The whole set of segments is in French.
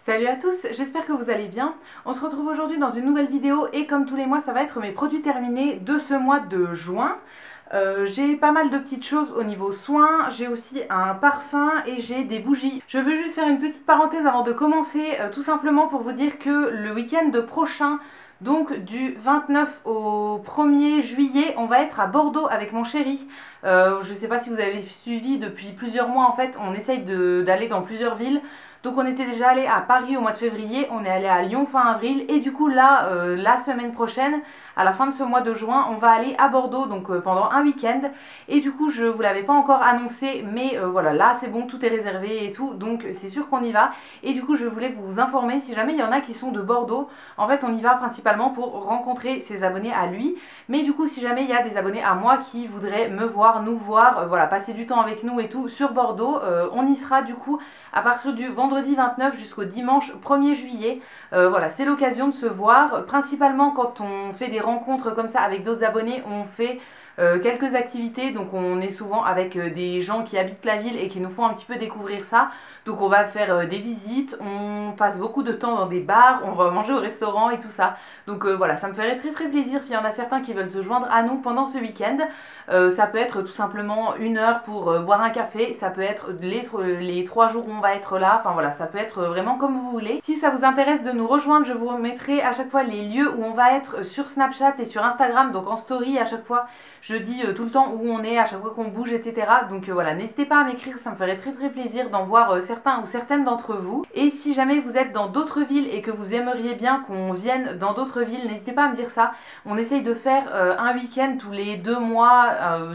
Salut à tous, j'espère que vous allez bien. On se retrouve aujourd'hui dans une nouvelle vidéo et comme tous les mois ça va être mes produits terminés de ce mois de juin. J'ai pas mal de petites choses au niveau soins, j'ai aussi un parfum et j'ai des bougies. Je veux juste faire une petite parenthèse avant de commencer, tout simplement pour vous dire que le week-end prochain, donc du 29 au 1er juillet, on va être à Bordeaux avec mon chéri. Je sais pas si vous avez suivi depuis plusieurs mois en fait, on essaye d'aller dans plusieurs villes. Donc on était déjà allé à Paris au mois de février, on est allé à Lyon fin avril et du coup là, la semaine prochaine, à la fin de ce mois de juin, on va aller à Bordeaux donc pendant un week-end. Et du coup je vous l'avais pas encore annoncé mais voilà, là c'est bon, tout est réservé et tout, donc c'est sûr qu'on y va. Et du coup je voulais vous informer si jamais il y en a qui sont de Bordeaux. En fait on y va principalement pour rencontrer ses abonnés à lui, mais du coup si jamais il y a des abonnés à moi qui voudraient me voir, nous voir, voilà, passer du temps avec nous et tout sur Bordeaux, on y sera du coup à partir du vendredi 29 jusqu'au dimanche 1er juillet. Voilà, c'est l'occasion de se voir. Principalement quand on fait des rencontres comme ça avec d'autres abonnés, on fait quelques activités. Donc on est souvent avec des gens qui habitent la ville et qui nous font un petit peu découvrir ça. Donc on va faire des visites, on passe beaucoup de temps dans des bars, on va manger au restaurant et tout ça. Donc voilà, ça me ferait très très plaisir s'il y en a certains qui veulent se joindre à nous pendant ce week-end. Ça peut être tout simplement une heure pour boire un café, ça peut être les 3 jours où on va être là, enfin voilà, ça peut être vraiment comme vous voulez. Si ça vous intéresse de nous rejoindre, je vous remettrai à chaque fois les lieux où on va être sur Snapchat et sur Instagram, donc en story à chaque fois, je dis tout le temps où on est, à chaque fois qu'on bouge, etc. Donc voilà, n'hésitez pas à m'écrire, ça me ferait très très plaisir d'en voir certains ou certaines d'entre vous. Et si jamais vous êtes dans d'autres villes et que vous aimeriez bien qu'on vienne dans d'autres villes, n'hésitez pas à me dire ça. On essaye de faire un week-end tous les 2 mois,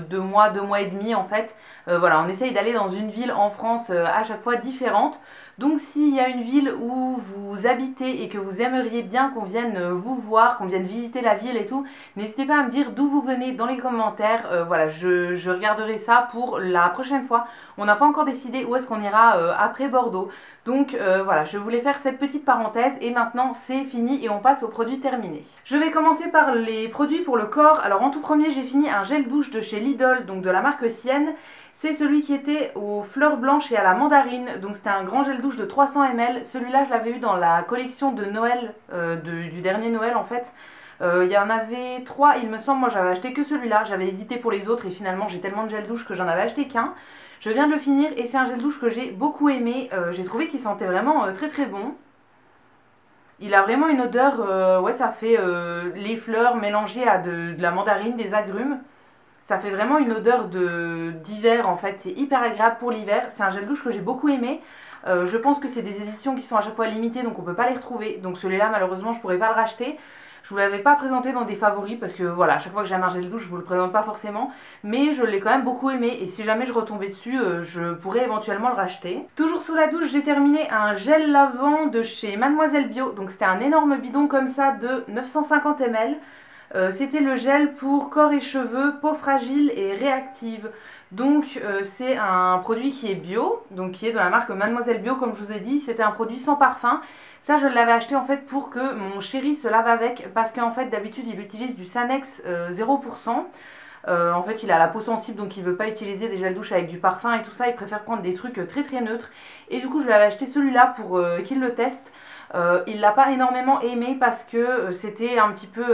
2 mois et demi en fait. Voilà, on essaye d'aller dans une ville en France à chaque fois différente. Donc s'il y a une ville où vous habitez et que vous aimeriez bien qu'on vienne vous voir, qu'on vienne visiter la ville et tout, n'hésitez pas à me dire d'où vous venez dans les commentaires. Voilà, je regarderai ça pour la prochaine fois. On n'a pas encore décidé où est-ce qu'on ira après Bordeaux. Donc voilà, je voulais faire cette petite parenthèse et maintenant c'est fini et on passe aux produits terminés. Je vais commencer par les produits pour le corps. Alors en tout premier, j'ai fini un gel douche de chez Lidl, donc de la marque Sienne. C'est celui qui était aux fleurs blanches et à la mandarine, donc c'était un grand gel douche de 300 ml. Celui-là, je l'avais eu dans la collection de Noël, du dernier Noël en fait. Il y en avait 3, il me semble. Moi j'avais acheté que celui-là, j'avais hésité pour les autres et finalement j'ai tellement de gel douche que j'en avais acheté qu'un. Je viens de le finir et c'est un gel douche que j'ai beaucoup aimé. J'ai trouvé qu'il sentait vraiment très très bon. Il a vraiment une odeur, ouais, ça fait les fleurs mélangées à de la mandarine, des agrumes. Ça fait vraiment une odeur d'hiver en fait, c'est hyper agréable pour l'hiver. C'est un gel douche que j'ai beaucoup aimé. Je pense que c'est des éditions qui sont à chaque fois limitées, donc on peut pas les retrouver. Donc celui-là malheureusement je pourrais pas le racheter. Je vous l'avais pas présenté dans des favoris parce que voilà, à chaque fois que j'aime un gel douche je vous le présente pas forcément. Mais je l'ai quand même beaucoup aimé et si jamais je retombais dessus, je pourrais éventuellement le racheter. Toujours sous la douche, j'ai terminé un gel lavant de chez Mademoiselle Bio. Donc c'était un énorme bidon comme ça de 950 ml. C'était le gel pour corps et cheveux, peau fragile et réactive. Donc c'est un produit qui est bio, donc qui est de la marque Mademoiselle Bio comme je vous ai dit. C'était un produit sans parfum. Ça je l'avais acheté en fait pour que mon chéri se lave avec parce qu'en fait d'habitude il utilise du Sanex 0%. En fait il a la peau sensible donc il veut pas utiliser des gels douche avec du parfum et tout ça, il préfère prendre des trucs très très neutres. Et du coup je lui avais acheté celui-là pour qu'il le teste. Il l'a pas énormément aimé parce que c'était un petit peu,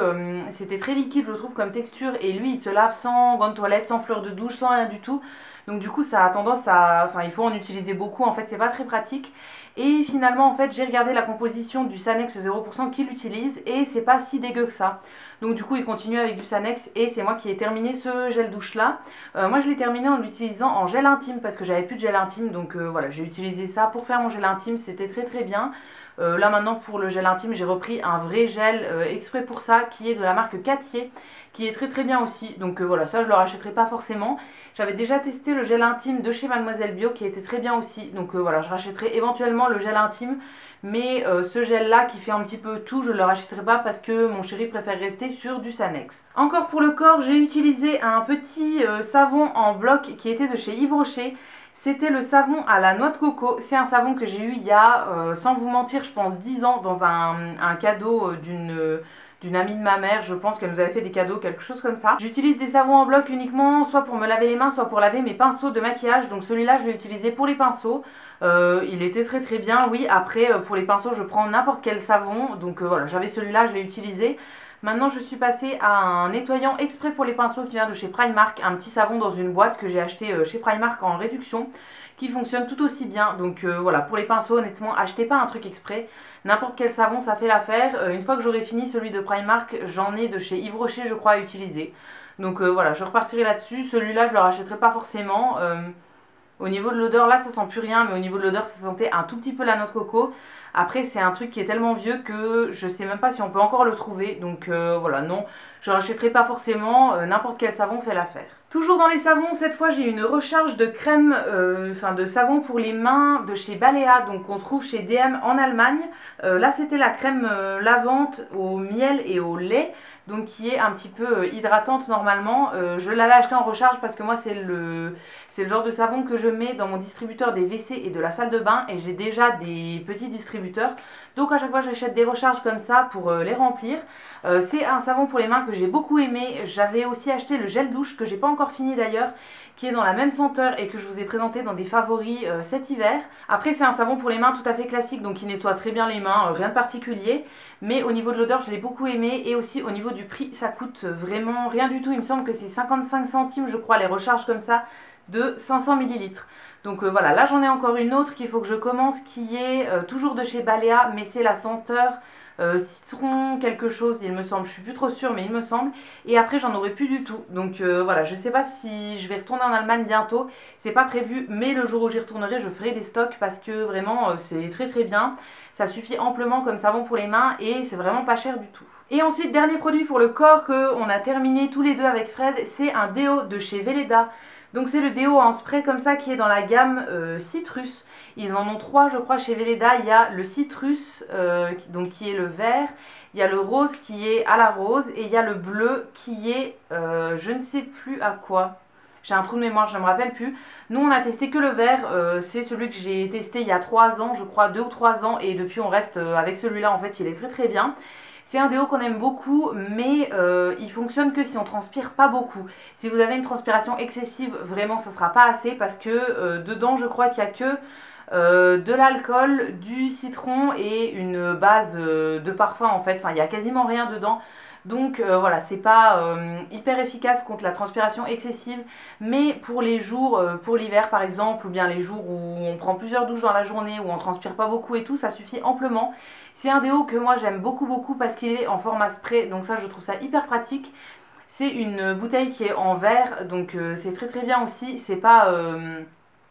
c'était très liquide je trouve comme texture et lui il se lave sans gants de toilette, sans fleur de douche, sans rien du tout. Donc du coup ça a tendance à, enfin il faut en utiliser beaucoup en fait, c'est pas très pratique. Et finalement en fait j'ai regardé la composition du Sanex 0% qu'il utilise et c'est pas si dégueu que ça. Donc du coup il continue avec du Sanex et c'est moi qui ai terminé ce gel douche là. Moi je l'ai terminé en l'utilisant en gel intime parce que j'avais plus de gel intime, donc voilà, j'ai utilisé ça pour faire mon gel intime, c'était très très bien. Là maintenant pour le gel intime j'ai repris un vrai gel exprès pour ça qui est de la marque Cattier, qui est très très bien aussi. Donc voilà, ça je le rachèterai pas forcément. J'avais déjà testé le gel intime de chez Mademoiselle Bio qui était très bien aussi. Donc voilà, je rachèterai éventuellement le gel intime. Mais ce gel là qui fait un petit peu tout, je ne le rachèterai pas parce que mon chéri préfère rester sur du Sanex. Encore pour le corps, j'ai utilisé un petit savon en bloc qui était de chez Yves Rocher. C'était le savon à la noix de coco. C'est un savon que j'ai eu il y a, sans vous mentir, je pense 10 ans dans un cadeau d'une amie de ma mère, je pense qu'elle nous avait fait des cadeaux, quelque chose comme ça. J'utilise des savons en bloc uniquement, soit pour me laver les mains, soit pour laver mes pinceaux de maquillage. Donc celui-là, je l'ai utilisé pour les pinceaux. Il était très très bien, oui. Après, pour les pinceaux, je prends n'importe quel savon. Donc voilà, j'avais celui-là, je l'ai utilisé. Maintenant, je suis passée à un nettoyant exprès pour les pinceaux qui vient de chez Primark. Un petit savon dans une boîte que j'ai acheté chez Primark en réduction, qui fonctionne tout aussi bien. Donc voilà, pour les pinceaux, honnêtement, achetez pas un truc exprès. N'importe quel savon, ça fait l'affaire. Une fois que j'aurai fini celui de Primark, j'en ai de chez Yves Rocher, je crois, à utiliser. Donc voilà, je repartirai là-dessus. Celui-là, je le rachèterai pas forcément. Au niveau de l'odeur, là, ça sent plus rien, mais au niveau de l'odeur, ça sentait un tout petit peu la noix de coco. Après, c'est un truc qui est tellement vieux que je sais même pas si on peut encore le trouver. Donc voilà, non, je rachèterai pas forcément. N'importe quel savon fait l'affaire. Toujours dans les savons, cette fois j'ai une recharge de crème, de savon pour les mains de chez Balea, donc qu'on trouve chez DM en Allemagne. Là c'était la crème lavante au miel et au lait, donc qui est un petit peu hydratante normalement. Je l'avais acheté en recharge parce que moi c'est le genre de savon que je mets dans mon distributeur des WC et de la salle de bain, et j'ai déjà des petits distributeurs. Donc à chaque fois j'achète des recharges comme ça pour les remplir. C'est un savon pour les mains que j'ai beaucoup aimé. J'avais aussi acheté le gel douche que j'ai pas encore fini d'ailleurs, qui est dans la même senteur et que je vous ai présenté dans des favoris cet hiver. Après c'est un savon pour les mains tout à fait classique, donc qui nettoie très bien les mains, rien de particulier. Mais au niveau de l'odeur je l'ai beaucoup aimé, et aussi au niveau du prix ça coûte vraiment rien du tout. Il me semble que c'est 55 centimes je crois les recharges comme ça de 500 ml. Donc voilà, là j'en ai encore une autre qu'il faut que je commence, qui est toujours de chez Balea, mais c'est la senteur citron quelque chose il me semble, je suis plus trop sûre mais il me semble. Et après j'en aurai plus du tout, donc voilà, je sais pas si je vais retourner en Allemagne bientôt, c'est pas prévu, mais le jour où j'y retournerai je ferai des stocks parce que vraiment c'est très très bien. Ça suffit amplement comme savon pour les mains et c'est vraiment pas cher du tout. Et ensuite, dernier produit pour le corps qu'on a terminé tous les deux avec Fred, c'est un déo de chez Veleda. Donc c'est le déo en spray comme ça qui est dans la gamme citrus. Ils en ont 3 je crois chez Veleda. Il y a le citrus donc qui est le vert, il y a le rose qui est à la rose, et il y a le bleu qui est je ne sais plus à quoi. J'ai un trou de mémoire, je ne me rappelle plus. Nous on a testé que le vert, c'est celui que j'ai testé il y a 3 ans je crois, 2 ou 3 ans, et depuis on reste avec celui-là. En fait il est très très bien. C'est un déo qu'on aime beaucoup, mais il fonctionne que si on transpire pas beaucoup. Si vous avez une transpiration excessive, vraiment ça sera pas assez, parce que dedans je crois qu'il n'y a que de l'alcool, du citron et une base de parfum en fait. Enfin il n'y a quasiment rien dedans. Donc voilà, c'est pas hyper efficace contre la transpiration excessive, mais pour les jours, pour l'hiver par exemple, ou bien les jours où on prend plusieurs douches dans la journée, où on transpire pas beaucoup et tout, ça suffit amplement. C'est un déo que moi j'aime beaucoup beaucoup parce qu'il est en format spray, donc ça je trouve ça hyper pratique. C'est une bouteille qui est en verre, donc c'est très très bien aussi. C'est pas,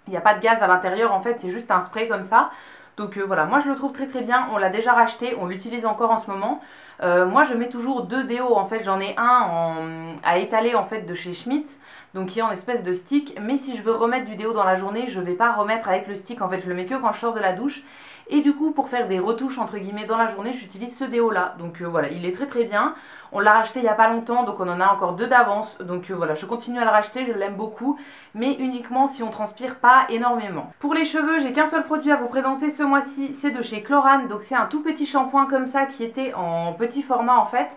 il n'y a pas de gaz à l'intérieur en fait, c'est juste un spray comme ça. Donc voilà, moi je le trouve très très bien, on l'a déjà racheté, on l'utilise encore en ce moment. Moi je mets toujours 2 déos en fait, j'en ai un à étaler en fait de chez Schmitz, donc qui est en espèce de stick, mais si je veux remettre du déo dans la journée, je vais pas remettre avec le stick en fait, je le mets que quand je sors de la douche. Et du coup pour faire des retouches entre guillemets dans la journée, j'utilise ce déo là. Donc voilà, il est très très bien. On l'a racheté il n'y a pas longtemps, donc on en a encore 2 d'avance. Donc voilà, je continue à le racheter, je l'aime beaucoup, mais uniquement si on transpire pas énormément. Pour les cheveux, j'ai qu'un seul produit à vous présenter ce mois-ci, c'est de chez Chlorane. Donc c'est un tout petit shampoing comme ça qui était en petit format en fait.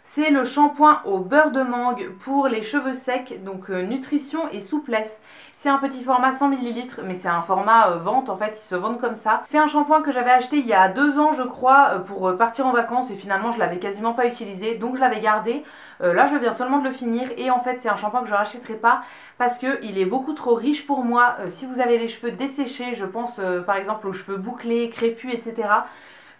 C'est le shampoing au beurre de mangue pour les cheveux secs, donc nutrition et souplesse. C'est un petit format 100 ml, mais c'est un format vente en fait, ils se vendent comme ça. C'est un shampoing que j'avais acheté il y a 2 ans je crois pour partir en vacances, et finalement je l'avais quasiment pas utilisé, donc je l'avais gardé. Là je viens seulement de le finir, et en fait c'est un shampoing que je rachèterai pas parce qu'il est beaucoup trop riche pour moi. Si vous avez les cheveux desséchés, je pense par exemple aux cheveux bouclés, crépus, etc.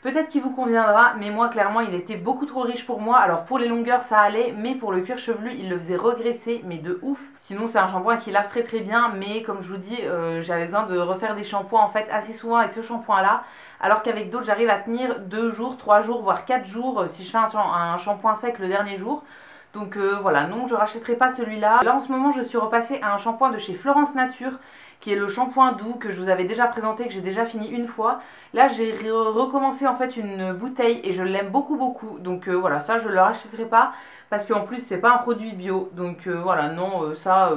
Peut-être qu'il vous conviendra, mais moi clairement il était beaucoup trop riche pour moi. Alors pour les longueurs ça allait, mais pour le cuir chevelu il le faisait regresser, mais de ouf. Sinon c'est un shampoing qui lave très très bien, mais comme je vous dis, j'avais besoin de refaire des shampoings en fait assez souvent avec ce shampoing là. Alors qu'avec d'autres j'arrive à tenir 2 jours, 3 jours, voire 4 jours si je fais un shampoing sec le dernier jour. Donc voilà, non je rachèterai pas celui-là. Là en ce moment je suis repassée à un shampoing de chez Florence Nature, qui est le shampoing doux que je vous avais déjà présenté, que j'ai déjà fini une fois. Là j'ai recommencé en fait une bouteille et je l'aime beaucoup beaucoup. Donc voilà, ça je le rachèterai pas parce qu'en plus c'est pas un produit bio. Donc voilà, non ça...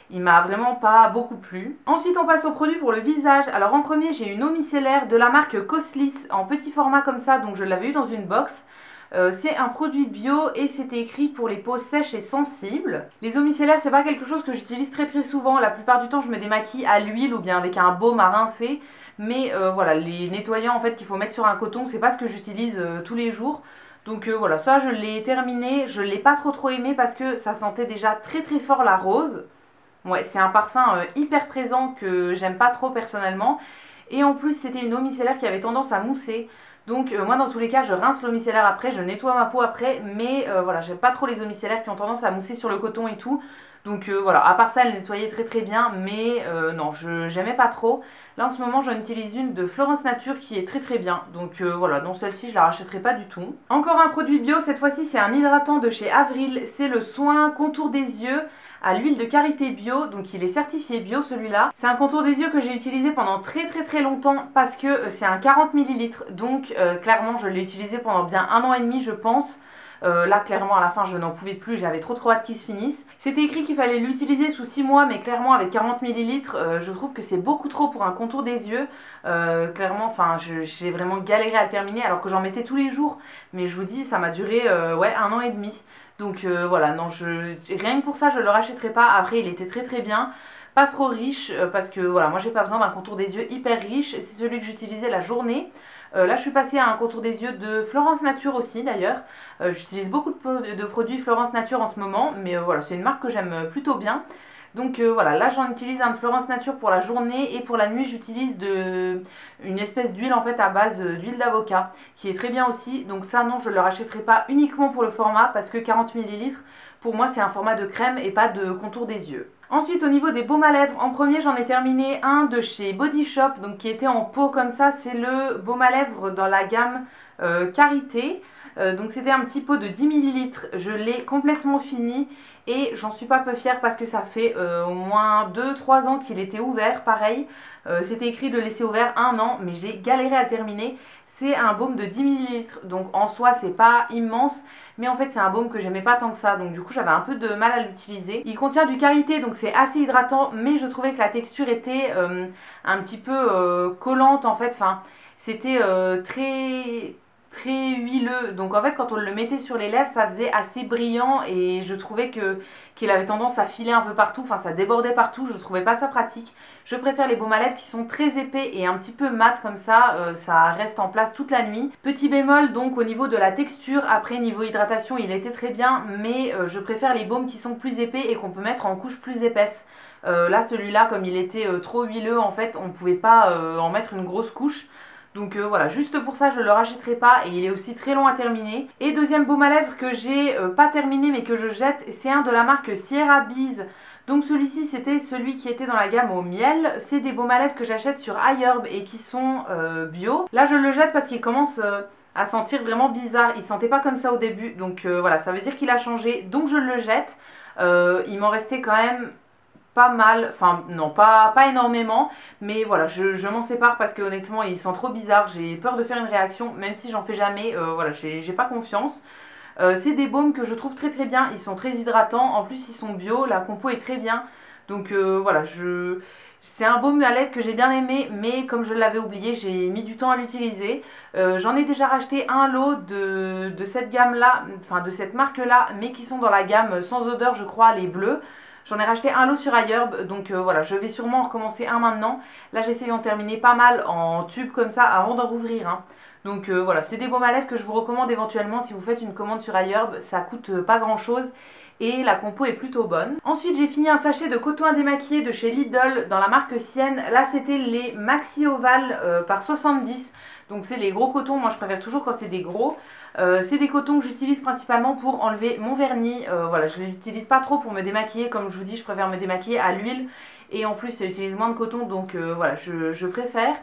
il m'a vraiment pas beaucoup plu. Ensuite on passe au produit pour le visage. Alors en premier j'ai une eau micellaire de la marque Coslis en petit format comme ça, donc je l'avais eu dans une box. C'est un produit bio et c'était écrit pour les peaux sèches et sensibles. Les eaux micellaires, c'est pas quelque chose que j'utilise très souvent. La plupart du temps, je me démaquille à l'huile ou bien avec un baume à rincer. Mais voilà, les nettoyants en fait qu'il faut mettre sur un coton, c'est pas ce que j'utilise tous les jours. Donc voilà, ça je l'ai terminé. Je l'ai pas trop aimé parce que ça sentait déjà très fort la rose. Ouais, c'est un parfum hyper présent que j'aime pas trop personnellement. Et en plus, c'était une eau micellaire qui avait tendance à mousser. Donc moi dans tous les cas je rince l'eau micellaire après, je nettoie ma peau après, mais voilà, j'aime pas trop les eaux micellaires qui ont tendance à mousser sur le coton et tout. Donc voilà, à part ça elle nettoyait très bien, mais non, j'aimais pas trop. Là en ce moment j'en utilise une de Florence Nature qui est très bien, donc voilà, non celle-ci je la rachèterai pas du tout. Encore un produit bio, cette fois-ci c'est un hydratant de chez Avril, c'est le soin contour des yeux à l'huile de karité bio, donc il est certifié bio celui-là. C'est un contour des yeux que j'ai utilisé pendant très longtemps parce que c'est un 40 ml, donc clairement je l'ai utilisé pendant bien 1 an et demi je pense. Là clairement à la fin je n'en pouvais plus, j'avais trop hâte qu'il se finisse. C'était écrit qu'il fallait l'utiliser sous 6 mois, mais clairement avec 40 ml je trouve que c'est beaucoup trop pour un contour des yeux. Clairement enfin j'ai vraiment galéré à le terminer alors que j'en mettais tous les jours, mais je vous dis ça m'a duré ouais 1 an et demi. Donc voilà, non, rien que pour ça je le rachèterai pas. Après il était très bien, pas trop riche parce que voilà, moi j'ai pas besoin d'un contour des yeux hyper riche. C'est celui que j'utilisais la journée. Là je suis passée à un contour des yeux de Florence Nature aussi d'ailleurs. J'utilise beaucoup de produits Florence Nature en ce moment, mais voilà, c'est une marque que j'aime plutôt bien. Donc voilà, là j'en utilise un de Florence Nature pour la journée et pour la nuit j'utilise une espèce d'huile en fait à base d'huile d'avocat qui est très bien aussi. Donc ça non, je ne le rachèterai pas uniquement pour le format parce que 40 ml pour moi c'est un format de crème et pas de contour des yeux. Ensuite au niveau des baumes à lèvres, en premier j'en ai terminé un de chez Body Shop, donc qui était en pot comme ça, c'est le baume à lèvres dans la gamme Karité. Donc c'était un petit pot de 10 ml, je l'ai complètement fini et j'en suis pas peu fière parce que ça fait au moins 2-3 ans qu'il était ouvert, pareil. C'était écrit de laisser ouvert 1 an, mais j'ai galéré à le terminer. C'est un baume de 10 ml, donc en soi c'est pas immense, mais en fait c'est un baume que j'aimais pas tant que ça, donc du coup j'avais un peu de mal à l'utiliser. Il contient du karité, donc c'est assez hydratant, mais je trouvais que la texture était un petit peu collante en fait, enfin c'était très huileux, donc en fait quand on le mettait sur les lèvres ça faisait assez brillant et je trouvais qu'il avait tendance à filer un peu partout, enfin ça débordait partout, je trouvais pas ça pratique. Je préfère les baumes à lèvres qui sont très épais et un petit peu mat comme ça reste en place toute la nuit. Petit bémol donc au niveau de la texture, après niveau hydratation il était très bien, mais je préfère les baumes qui sont plus épais et qu'on peut mettre en couche plus épaisse. Là celui-là comme il était trop huileux en fait on pouvait pas en mettre une grosse couche. Donc voilà, juste pour ça je le rachèterai pas et il est aussi très long à terminer. Et deuxième baume à lèvres que j'ai pas terminé mais que je jette, c'est un de la marque Sierra Bees. Donc celui-ci c'était celui qui était dans la gamme au miel. C'est des baumes à lèvres que j'achète sur iHerb et qui sont bio. Là je le jette parce qu'il commence à sentir vraiment bizarre. Il sentait pas comme ça au début, donc voilà, ça veut dire qu'il a changé, donc je le jette. Il m'en restait quand même pas mal, enfin non pas énormément, mais voilà je m'en sépare parce que honnêtement ils sont trop bizarres, j'ai peur de faire une réaction même si j'en fais jamais, voilà j'ai pas confiance. C'est des baumes que je trouve très bien, ils sont très hydratants, en plus ils sont bio, la compo est très bien, donc voilà c'est un baume à lèvres que j'ai bien aimé, mais comme je l'avais oublié j'ai mis du temps à l'utiliser. J'en ai déjà racheté un lot de cette gamme là, enfin de cette marque là, mais qui sont dans la gamme sans odeur je crois, les bleus. J'en ai racheté un lot sur iHerb, donc voilà, je vais sûrement en recommencer un maintenant. Là, j'essaie d'en terminer pas mal en tube comme ça avant d'en rouvrir. Hein. Donc voilà, c'est des baumes à lèvres que je vous recommande éventuellement si vous faites une commande sur iHerb. Ça coûte pas grand chose et la compo est plutôt bonne. Ensuite, j'ai fini un sachet de coton à démaquiller de chez Lidl dans la marque Sienne. Là, c'était les Maxi Oval par 70. Donc c'est les gros cotons, moi je préfère toujours quand c'est des gros. C'est des cotons que j'utilise principalement pour enlever mon vernis. Voilà, je ne l'utilise pas trop pour me démaquiller, comme je vous dis je préfère me démaquiller à l'huile. Et en plus ça utilise moins de coton, donc voilà, je préfère.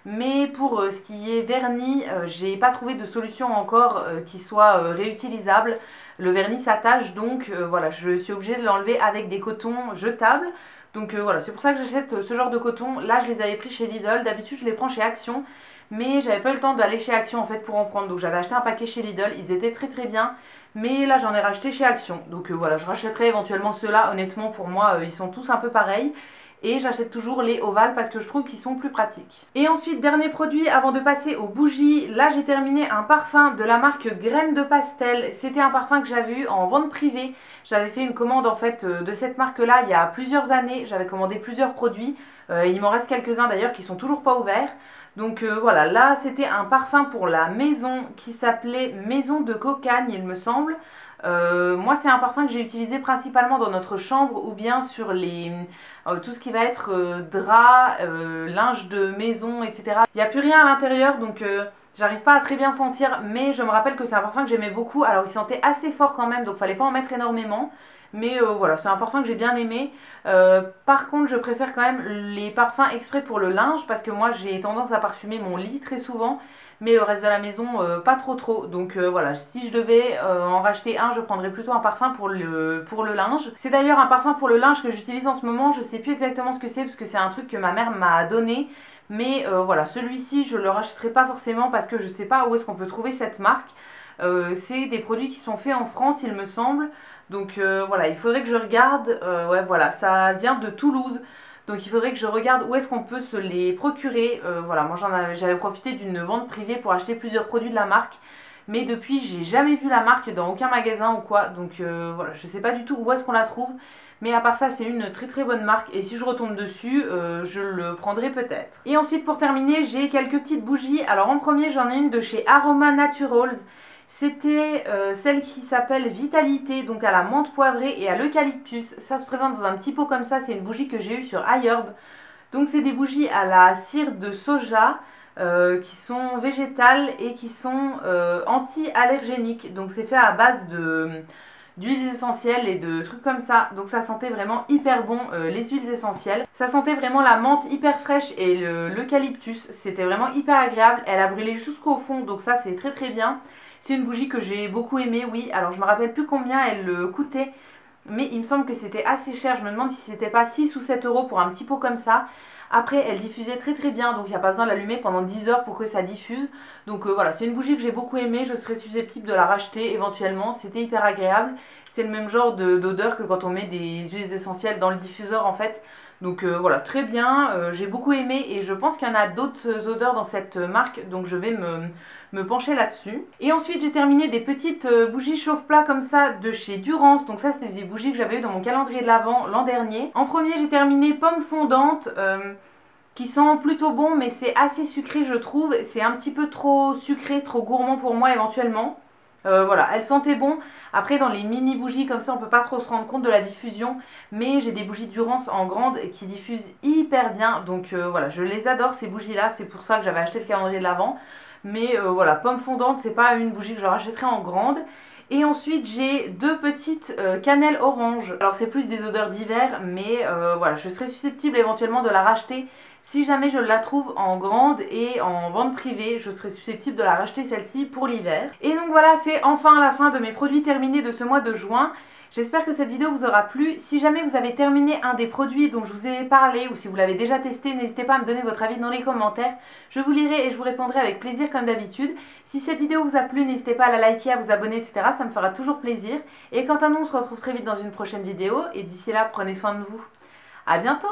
Mais pour ce qui est vernis, j'ai pas trouvé de solution encore qui soit réutilisable. Le vernis s'attache, donc voilà, je suis obligée de l'enlever avec des cotons jetables. Donc voilà, c'est pour ça que j'achète ce genre de coton. Là je les avais pris chez Lidl, d'habitude je les prends chez Action. Mais j'avais pas eu le temps d'aller chez Action en fait pour en prendre, donc j'avais acheté un paquet chez Lidl, ils étaient très bien, mais là j'en ai racheté chez Action, donc voilà, je rachèterai éventuellement ceux-là. Honnêtement pour moi ils sont tous un peu pareils et j'achète toujours les ovales parce que je trouve qu'ils sont plus pratiques. Et ensuite, dernier produit avant de passer aux bougies, là j'ai terminé un parfum de la marque Graines de Pastel. C'était un parfum que j'avais eu en vente privée. J'avais fait une commande en fait de cette marque là il y a plusieurs années. J'avais commandé plusieurs produits, il m'en reste quelques-uns d'ailleurs qui sont toujours pas ouverts. Donc voilà, là c'était un parfum pour la maison qui s'appelait Maison de Cocagne il me semble. Moi c'est un parfum que j'ai utilisé principalement dans notre chambre ou bien sur tout ce qui va être drap, linge de maison, etc. Il n'y a plus rien à l'intérieur donc j'arrive pas à très bien sentir, mais je me rappelle que c'est un parfum que j'aimais beaucoup. Alors il sentait assez fort quand même, donc fallait pas en mettre énormément. Mais voilà, c'est un parfum que j'ai bien aimé. Par contre, je préfère quand même les parfums exprès pour le linge parce que moi j'ai tendance à parfumer mon lit très souvent. Mais le reste de la maison, pas trop. Donc voilà, si je devais en racheter un, je prendrais plutôt un parfum pour le linge. C'est d'ailleurs un parfum pour le linge que j'utilise en ce moment. Je sais plus exactement ce que c'est parce que c'est un truc que ma mère m'a donné. Mais voilà, celui-ci, je le rachèterai pas forcément parce que je sais pas où est-ce qu'on peut trouver cette marque. C'est des produits qui sont faits en France, il me semble. Donc voilà, il faudrait que je regarde. Ouais, voilà, ça vient de Toulouse. Donc il faudrait que je regarde où est-ce qu'on peut se les procurer. Voilà, moi j'avais profité d'une vente privée pour acheter plusieurs produits de la marque. Mais depuis, j'ai jamais vu la marque dans aucun magasin ou quoi. Donc voilà, je sais pas du tout où est-ce qu'on la trouve. Mais à part ça, c'est une très bonne marque. Et si je retombe dessus, je le prendrai peut-être. Et ensuite, pour terminer, j'ai quelques petites bougies. Alors en premier, j'en ai une de chez Aroma Naturals. C'était celle qui s'appelle Vitalité, donc à la menthe poivrée et à l'eucalyptus. Ça se présente dans un petit pot comme ça, c'est une bougie que j'ai eue sur iHerb. Donc c'est des bougies à la cire de soja qui sont végétales et qui sont anti-allergéniques. Donc c'est fait à base d'huiles essentielles et de trucs comme ça. Donc ça sentait vraiment hyper bon les huiles essentielles. Ça sentait vraiment la menthe hyper fraîche et l'eucalyptus. C'était vraiment hyper agréable. Elle a brûlé jusqu'au fond, donc ça c'est très bien. C'est une bougie que j'ai beaucoup aimée, oui. Alors je me rappelle plus combien elle coûtait, mais il me semble que c'était assez cher. Je me demande si c'était pas 6 ou 7 euros pour un petit pot comme ça. Après, elle diffusait très bien, donc il n'y a pas besoin de l'allumer pendant 10 heures pour que ça diffuse. Donc voilà, c'est une bougie que j'ai beaucoup aimée. Je serais susceptible de la racheter éventuellement. C'était hyper agréable. C'est le même genre d'odeur que quand on met des huiles essentielles dans le diffuseur en fait. Donc voilà, très bien, j'ai beaucoup aimé et je pense qu'il y en a d'autres odeurs dans cette marque, donc je vais me pencher là-dessus. Et ensuite j'ai terminé des petites bougies chauffe-plat comme ça de chez Durance, donc ça c'était des bougies que j'avais eu dans mon calendrier de l'Avent l'an dernier. En premier j'ai terminé pomme fondante, qui sent plutôt bon mais c'est assez sucré je trouve, c'est un petit peu trop sucré, trop gourmand pour moi éventuellement. Voilà, elle sentait bon. Après dans les mini bougies comme ça on peut pas trop se rendre compte de la diffusion. Mais j'ai des bougies Durance en grande qui diffusent hyper bien. Donc voilà, je les adore ces bougies là. C'est pour ça que j'avais acheté le calendrier de l'Avent. Mais voilà, pomme fondante c'est pas une bougie que je rachèterai en grande. Et ensuite j'ai deux petites cannelle orange. Alors c'est plus des odeurs d'hiver. Mais voilà, je serais susceptible éventuellement de la racheter. Si jamais je la trouve en grande et en vente privée, je serais susceptible de la racheter celle-ci pour l'hiver. Et donc voilà, c'est enfin la fin de mes produits terminés de ce mois de juin. J'espère que cette vidéo vous aura plu. Si jamais vous avez terminé un des produits dont je vous ai parlé ou si vous l'avez déjà testé, n'hésitez pas à me donner votre avis dans les commentaires. Je vous lirai et je vous répondrai avec plaisir comme d'habitude. Si cette vidéo vous a plu, n'hésitez pas à la liker, à vous abonner, etc. Ça me fera toujours plaisir. Et quant à nous, on se retrouve très vite dans une prochaine vidéo. Et d'ici là, prenez soin de vous. À bientôt!